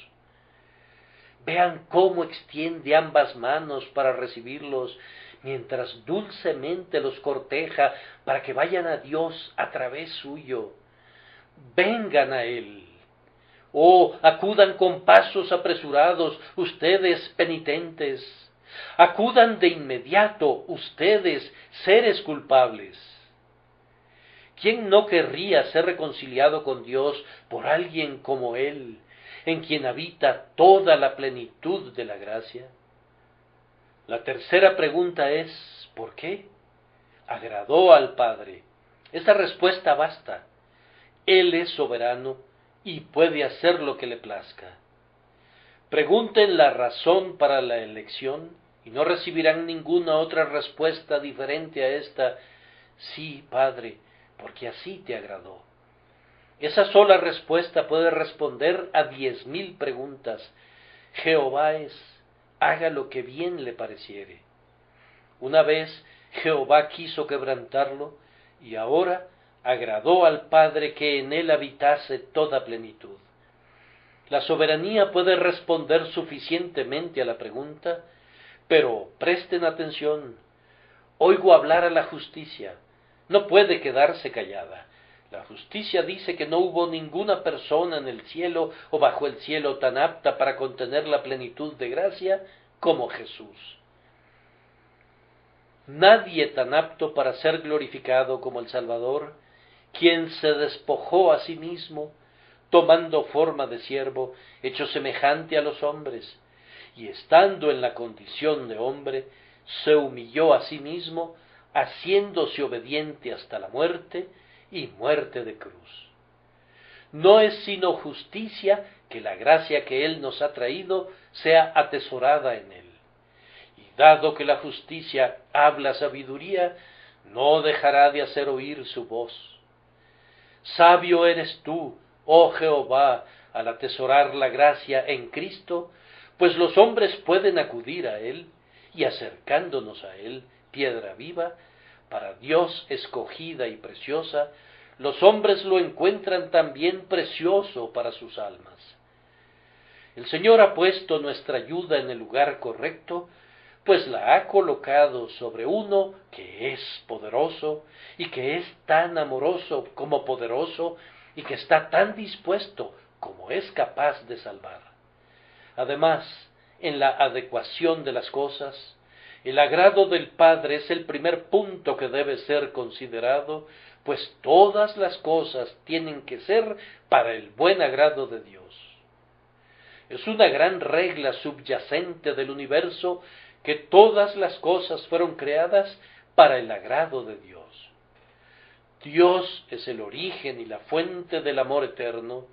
Vean cómo extiende ambas manos para recibirlos, mientras dulcemente los corteja para que vayan a Dios a través suyo. Vengan a Él. Oh, acudan con pasos apresurados, ustedes penitentes. Acudan de inmediato, ustedes, seres culpables. ¿Quién no querría ser reconciliado con Dios por alguien como Él, en quien habita toda la plenitud de la gracia? La tercera pregunta es, ¿por qué? Agradó al Padre. Esa respuesta basta. Él es soberano y puede hacer lo que le plazca. Pregunten la razón para la elección y no recibirán ninguna otra respuesta diferente a esta: sí, Padre, porque así te agradó. Esa sola respuesta puede responder a 10,000 preguntas. Jehová es, haga lo que bien le pareciere. Una vez Jehová quiso quebrantarlo, y ahora agradó al Padre que en él habitase toda plenitud. La soberanía puede responder suficientemente a la pregunta, pero presten atención. Oigo hablar a la justicia. No puede quedarse callada. La justicia dice que no hubo ninguna persona en el cielo o bajo el cielo tan apta para contener la plenitud de gracia como Jesús. Nadie tan apto para ser glorificado como el Salvador, quien se despojó a sí mismo, tomando forma de siervo, hecho semejante a los hombres, y estando en la condición de hombre, se humilló a sí mismo, haciéndose obediente hasta la muerte, y muerte de cruz. No es sino justicia que la gracia que Él nos ha traído sea atesorada en Él. Y dado que la justicia habla sabiduría, no dejará de hacer oír su voz. Sabio eres tú, oh Jehová, al atesorar la gracia en Cristo, pues los hombres pueden acudir a Él, y acercándonos a Él, piedra viva, para Dios escogida y preciosa, los hombres lo encuentran también precioso para sus almas. El Señor ha puesto nuestra ayuda en el lugar correcto, pues la ha colocado sobre uno que es poderoso, y que es tan amoroso como poderoso, y que está tan dispuesto como es capaz de salvar. Además, en la adecuación de las cosas, el agrado del Padre es el primer punto que debe ser considerado, pues todas las cosas tienen que ser para el buen agrado de Dios. Es una gran regla subyacente del universo que todas las cosas fueron creadas para el agrado de Dios. Dios es el origen y la fuente del amor eterno,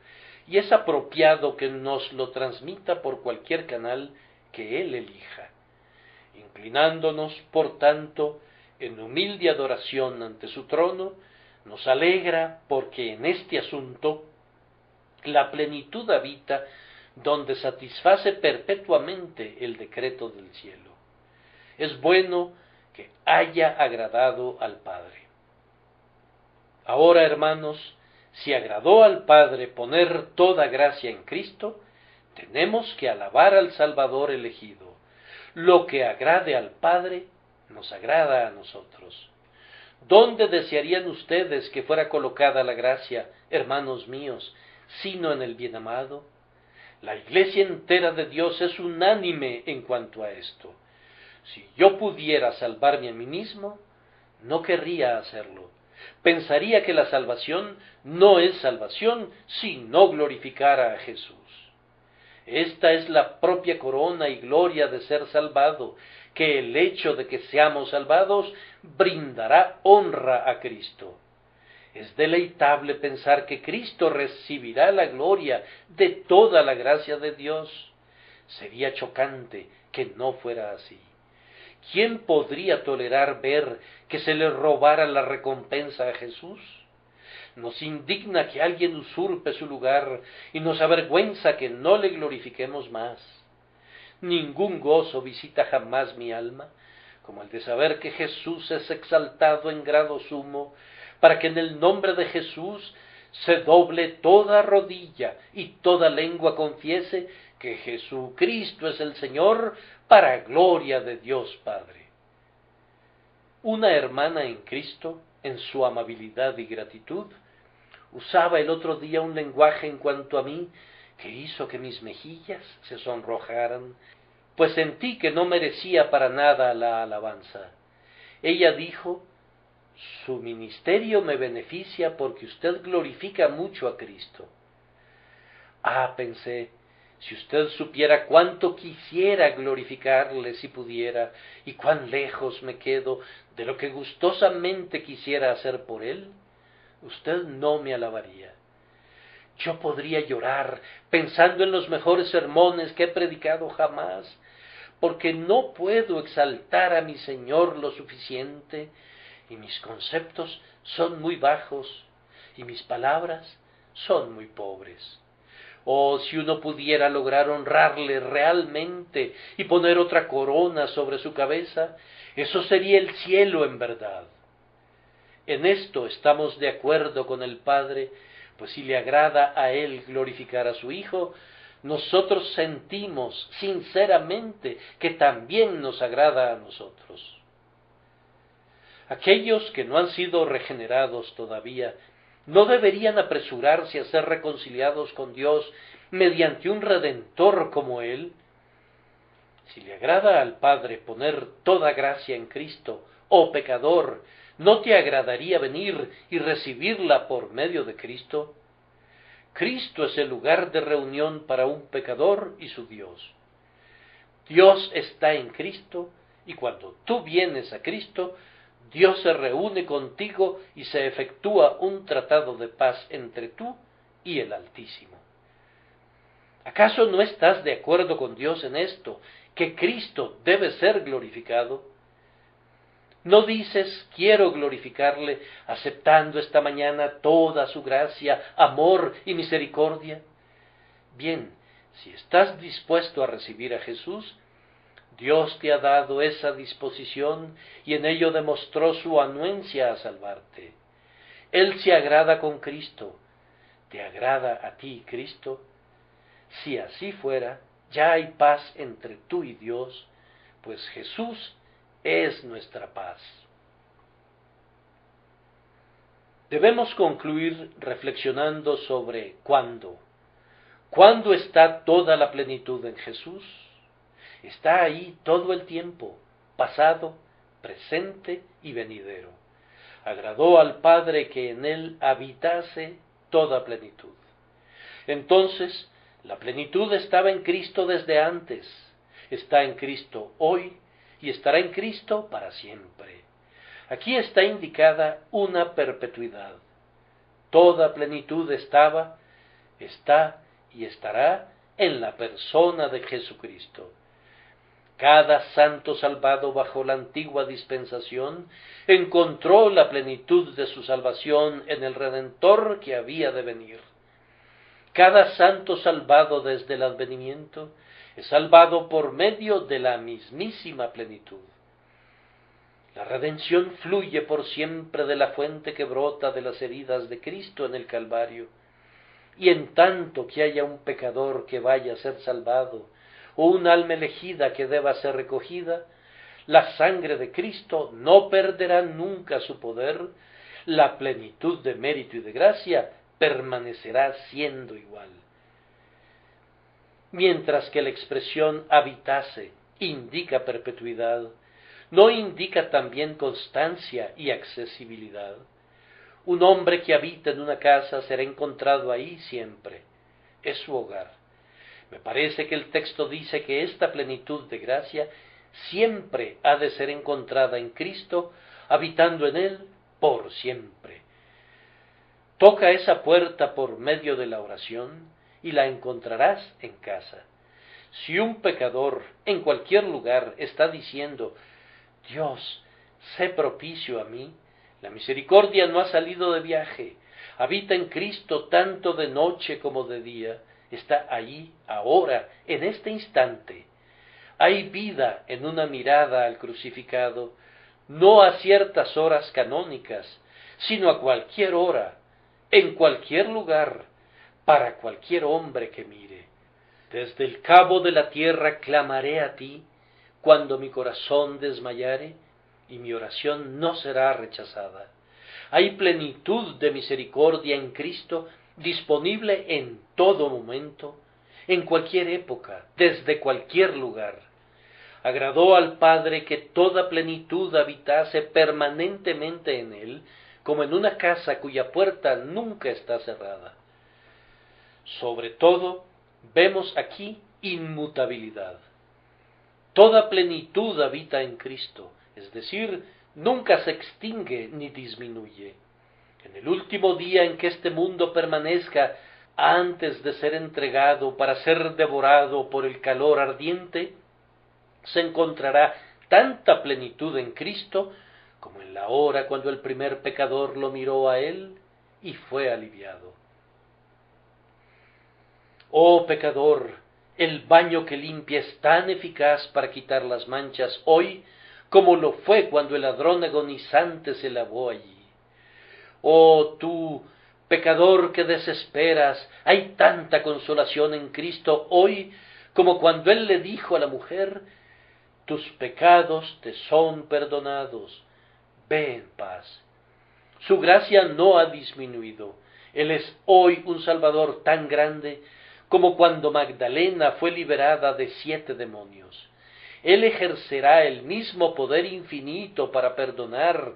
y es apropiado que nos lo transmita por cualquier canal que Él elija. Inclinándonos, por tanto, en humilde adoración ante su trono, nos alegra porque en este asunto la plenitud habita donde satisface perpetuamente el decreto del cielo. Es bueno que haya agradado al Padre. Ahora, hermanos, si agradó al Padre poner toda gracia en Cristo, tenemos que alabar al Salvador elegido. Lo que agrade al Padre, nos agrada a nosotros. ¿Dónde desearían ustedes que fuera colocada la gracia, hermanos míos, sino en el Bienamado? La Iglesia entera de Dios es unánime en cuanto a esto. Si yo pudiera salvarme a mí mismo, no querría hacerlo, pensaría que la salvación no es salvación si no glorificara a Jesús. Esta es la propia corona y gloria de ser salvado, que el hecho de que seamos salvados brindará honra a Cristo. Es deleitable pensar que Cristo recibirá la gloria de toda la gracia de Dios. Sería chocante que no fuera así. ¿Quién podría tolerar ver que se le robara la recompensa a Jesús? Nos indigna que alguien usurpe su lugar y nos avergüenza que no le glorifiquemos más. Ningún gozo visita jamás mi alma, como el de saber que Jesús es exaltado en grado sumo, para que en el nombre de Jesús se doble toda rodilla y toda lengua confiese que Jesucristo es el Señor, para gloria de Dios Padre. Una hermana en Cristo, en su amabilidad y gratitud, usaba el otro día un lenguaje en cuanto a mí que hizo que mis mejillas se sonrojaran, pues sentí que no merecía para nada la alabanza. Ella dijo: «Su ministerio me beneficia porque usted glorifica mucho a Cristo». Ah, pensé, si usted supiera cuánto quisiera glorificarle si pudiera, y cuán lejos me quedo de lo que gustosamente quisiera hacer por él, usted no me alabaría. Yo podría llorar pensando en los mejores sermones que he predicado jamás, porque no puedo exaltar a mi Señor lo suficiente, y mis conceptos son muy bajos, y mis palabras son muy pobres. Oh, si uno pudiera lograr honrarle realmente y poner otra corona sobre su cabeza, eso sería el cielo en verdad. En esto estamos de acuerdo con el Padre, pues si le agrada a Él glorificar a su Hijo, nosotros sentimos sinceramente que también nos agrada a nosotros. Aquellos que no han sido regenerados todavía no deberían apresurarse a ser reconciliados con Dios mediante un Redentor como Él. Si le agrada al Padre poner toda gracia en Cristo, oh pecador, ¿no te agradaría venir y recibirla por medio de Cristo? Cristo es el lugar de reunión para un pecador y su Dios. Dios está en Cristo, y cuando tú vienes a Cristo, Dios se reúne contigo y se efectúa un tratado de paz entre tú y el Altísimo. ¿Acaso no estás de acuerdo con Dios en esto, que Cristo debe ser glorificado? ¿No dices, quiero glorificarle, aceptando esta mañana toda su gracia, amor y misericordia? Bien, si estás dispuesto a recibir a Jesús, Dios te ha dado esa disposición y en ello demostró su anuencia a salvarte. Él se agrada con Cristo. ¿Te agrada a ti Cristo? Si así fuera, ya hay paz entre tú y Dios, pues Jesús es nuestra paz. Debemos concluir reflexionando sobre cuándo. ¿Cuándo está toda la plenitud en Jesús? Está ahí todo el tiempo, pasado, presente y venidero. Agradó al Padre que en él habitase toda plenitud. Entonces, la plenitud estaba en Cristo desde antes, está en Cristo hoy y estará en Cristo para siempre. Aquí está indicada una perpetuidad. Toda plenitud estaba, está y estará en la persona de Jesucristo. Cada santo salvado bajo la antigua dispensación encontró la plenitud de su salvación en el Redentor que había de venir. Cada santo salvado desde el advenimiento es salvado por medio de la mismísima plenitud. La redención fluye por siempre de la fuente que brota de las heridas de Cristo en el Calvario, y en tanto que haya un pecador que vaya a ser salvado, o un alma elegida que deba ser recogida, la sangre de Cristo no perderá nunca su poder, la plenitud de mérito y de gracia permanecerá siendo igual. Mientras que la expresión habitase indica perpetuidad, ¿no indica también constancia y accesibilidad? Un hombre que habita en una casa será encontrado ahí siempre. Es su hogar. Me parece que el texto dice que esta plenitud de gracia siempre ha de ser encontrada en Cristo, habitando en Él por siempre. Toca esa puerta por medio de la oración y la encontrarás en casa. Si un pecador en cualquier lugar está diciendo, Dios, sé propicio a mí, la misericordia no ha salido de viaje, habita en Cristo tanto de noche como de día, está allí, ahora, en este instante. Hay vida en una mirada al crucificado, no a ciertas horas canónicas, sino a cualquier hora, en cualquier lugar, para cualquier hombre que mire. Desde el cabo de la tierra clamaré a ti, cuando mi corazón desmayare, y mi oración no será rechazada. Hay plenitud de misericordia en Cristo, disponible en todo momento, en cualquier época, desde cualquier lugar. Agradó al Padre que toda plenitud habitase permanentemente en Él, como en una casa cuya puerta nunca está cerrada. Sobre todo, vemos aquí inmutabilidad. Toda plenitud habita en Cristo, es decir, nunca se extingue ni disminuye. En el último día en que este mundo permanezca antes de ser entregado para ser devorado por el calor ardiente, se encontrará tanta plenitud en Cristo como en la hora cuando el primer pecador lo miró a Él y fue aliviado. Oh pecador, el baño que limpia es tan eficaz para quitar las manchas hoy como lo fue cuando el ladrón agonizante se lavó allí. Oh tú, pecador que desesperas, hay tanta consolación en Cristo hoy como cuando Él le dijo a la mujer, tus pecados te son perdonados, ve en paz. Su gracia no ha disminuido, Él es hoy un Salvador tan grande como cuando Magdalena fue liberada de 7 demonios. Él ejercerá el mismo poder infinito para perdonar,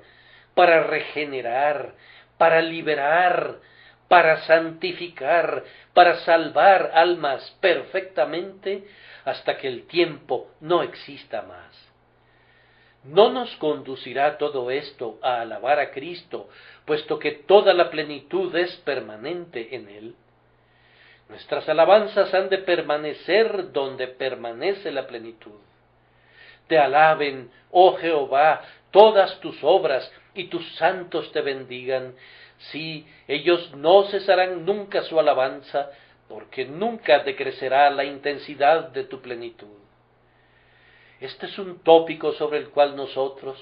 para regenerar, para liberar, para santificar, para salvar almas perfectamente hasta que el tiempo no exista más. ¿No nos conducirá todo esto a alabar a Cristo, puesto que toda la plenitud es permanente en Él? Nuestras alabanzas han de permanecer donde permanece la plenitud. Te alaben, oh Jehová, todas tus obras, y tus santos te bendigan. Sí, ellos no cesarán nunca su alabanza, porque nunca decrecerá la intensidad de tu plenitud. Este es un tópico sobre el cual nosotros,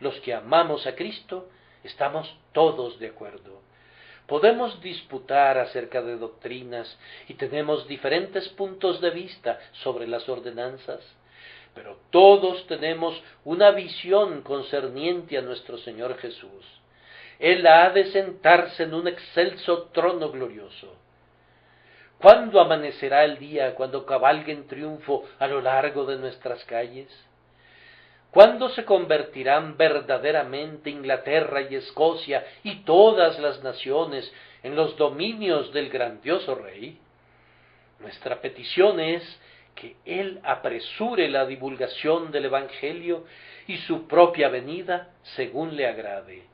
los que amamos a Cristo, estamos todos de acuerdo. Podemos disputar acerca de doctrinas y tenemos diferentes puntos de vista sobre las ordenanzas, pero todos tenemos una visión concerniente a nuestro Señor Jesús. Él ha de sentarse en un excelso trono glorioso. ¿Cuándo amanecerá el día cuando cabalgue en triunfo a lo largo de nuestras calles? ¿Cuándo se convertirán verdaderamente Inglaterra y Escocia y todas las naciones en los dominios del grandioso Rey? Nuestra petición es que Él apresure la divulgación del Evangelio y su propia venida según le agrade,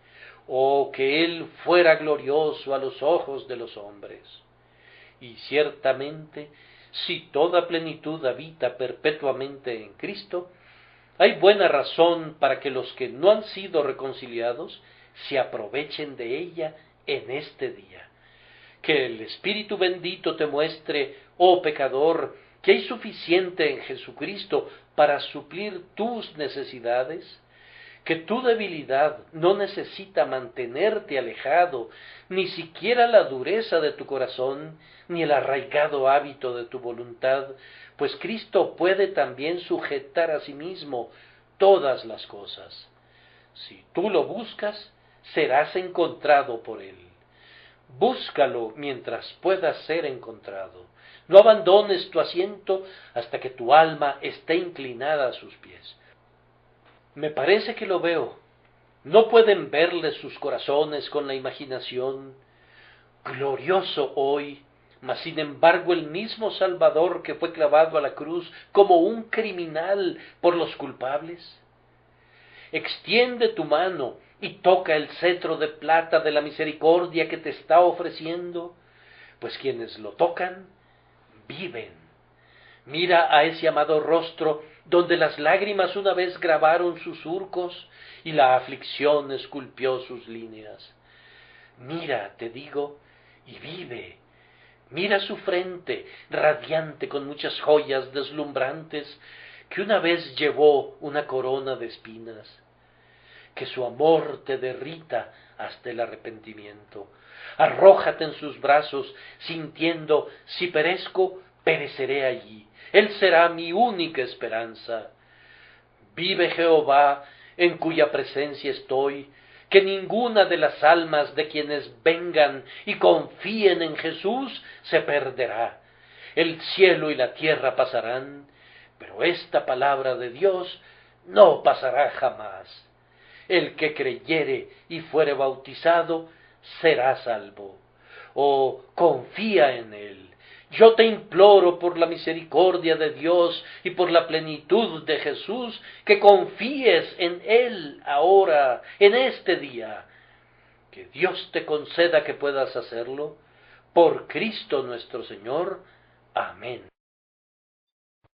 o que Él fuera glorioso a los ojos de los hombres. Y ciertamente, si toda plenitud habita perpetuamente en Cristo, hay buena razón para que los que no han sido reconciliados se aprovechen de ella en este día. Que el Espíritu bendito te muestre, oh pecador, que hay suficiente en Jesucristo para suplir tus necesidades, que tu debilidad no necesita mantenerte alejado, ni siquiera la dureza de tu corazón, ni el arraigado hábito de tu voluntad, pues Cristo puede también sujetar a sí mismo todas las cosas. Si tú lo buscas, serás encontrado por Él. Búscalo mientras pueda ser encontrado. No abandones tu asiento hasta que tu alma esté inclinada a sus pies. Me parece que lo veo. No pueden verle sus corazones con la imaginación. Glorioso hoy, mas sin embargo el mismo Salvador que fue clavado a la cruz como un criminal por los culpables. Extiende tu mano y toca el cetro de plata de la misericordia que te está ofreciendo, pues quienes lo tocan, viven. Mira a ese amado rostro donde las lágrimas una vez grabaron sus surcos y la aflicción esculpió sus líneas. Mira, te digo, y vive. Mira su frente, radiante con muchas joyas deslumbrantes, que una vez llevó una corona de espinas. Que su amor te derrita hasta el arrepentimiento. Arrójate en sus brazos, sintiendo, si perezco, pereceré allí. Él será mi única esperanza. Vive Jehová, en cuya presencia estoy, que ninguna de las almas de quienes vengan y confíen en Jesús se perderá. El cielo y la tierra pasarán, pero esta palabra de Dios no pasará jamás. El que creyere y fuere bautizado será salvo. Oh, confía en él. Yo te imploro por la misericordia de Dios y por la plenitud de Jesús, que confíes en Él ahora, en este día. Que Dios te conceda que puedas hacerlo. Por Cristo nuestro Señor. Amén.